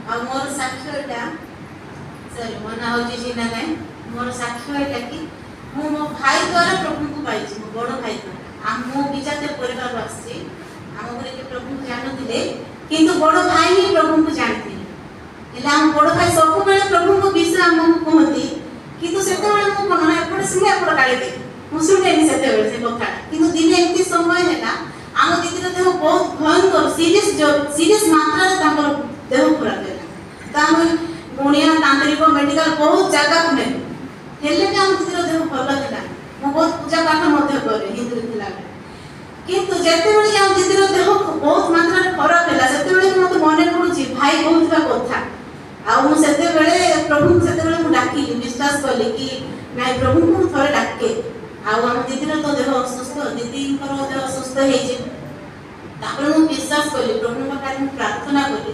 आ मोर साक्ष्य एटा सॉरी मो ना होची सीना नै मोर साक्ष्य एटा कि मो भाई द्वारा प्रभु को पाइछि मो बड़ भाई द्वारा आ मो बिजाते परिवार आछि हम घरे के प्रभु को जानथिले किंतु बड़ भाई ही प्रभु को जानथिले एला हम बड़ भाई सब बेले प्रभु को विषय हमको कहती किंतु सेते बेले मो कोन ना एपड़ सिंगे एपड़ काढी दे मु सुनेनी सेते बेले से कथा किंतु दिने एमती समय हैला आम दीदीर देह बहुत भयंकर सीरियस मात्रा रे तांकर देह खराब हैला त हम गुणिया तांत्रिक मेडिकल बहुत जगह को ने हेले भी आम दीदीर देह भल हैला मो बहुत पूजा पाठ मध्य करे हिंदू थिला किंतु जेते बेले आम दीदीर देह बहुत मात्रा रे खराब हैला सेते बेले मते मने पडुची भाई कहउतबा कथा आ मु सेते बेले प्रभु सेते बेले मु डाकी विश्वास कली कि नाइ प्रभु को थोड़े डाके आ हम दीदीर तो देह असुस्थ दीदीकर देह असुस्थ हे जे तापर मु विश्वास कली प्रभु पाखरे मु प्रार्थना कली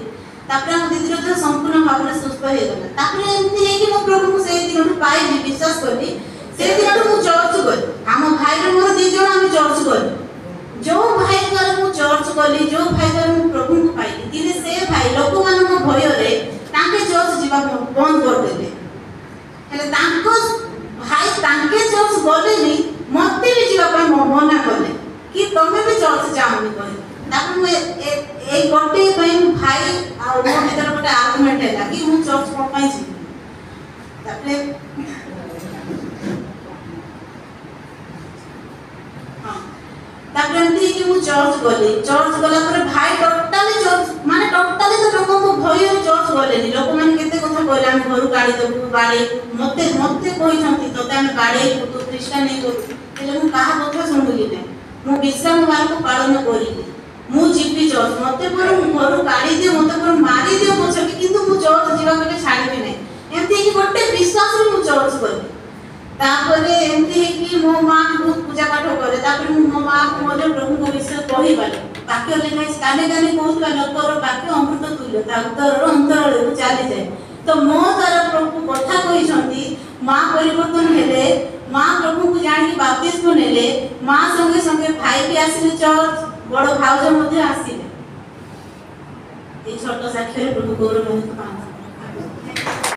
तापर हम दीदीर देह संपूर्ण भाव में सुस्थ हे गला तापर एमती हे कि मु प्रभु को से दिन पाई विश्वास कली से दिन मु चर्च गली हम भाई रे मोर दी जण हम चर्च गली जो भाई द्वारा मु चर्च गली जो भाई द्वारा मु प्रभु को पाई दिने से भाई लोक मान को भय रे ताके चर्च जीवा बंद कर देले हेले ताको भाई ताके चर्च गलेनी मते भी जीवा पर मना कले कि तमे भी चर्च जाओनी कहि तापर मु ए गोटे पई भाई आ मो भीतर गोटे आर्गुमेंट हैला कि मु चर्च को पई छी तापर हां तापर एमती कि मु चर्च गला पर भाई टोटली चर्च माने टोटली तो लोक को भय चर्च गलेनी लोक माने केते कथा कहले हम घर गाड़ी दबु बाड़ी मते कहि छंती तते हम गाड़ी तू क्रिश्चियन नहीं करू हेले मु कहा कथा सुनबुली नै मु विश्राम वार को पालन करिली मु जीपी चर्च मते पर मु घर गाड़ी दे मते पर मारी दे पछे किंतु मु चर्च जीवा के छाड़बी नै एमती कि गोटे विश्वास रे मु चर्च करी तापरे एमती कि मो मां बहुत पूजा पाठ करे तापरे मो मां को मोर प्रभु को विषय कहि बाले वाक्य लेखा काने काने कहत लोकर वाक्य अमृत तुल्य ता उदर अंतर रे चली जाए तो मो द्वारा प्रभु कथा कहि छंती मां परिवर्तन हेले मां प्रभु को जानि बाप्तिस्म नेले मां संगे संगे भाई भी आसिले चर्च बड़ भाउज मध्ये आसिले ए छोट साक्षर प्रभु गौरव बहुत पास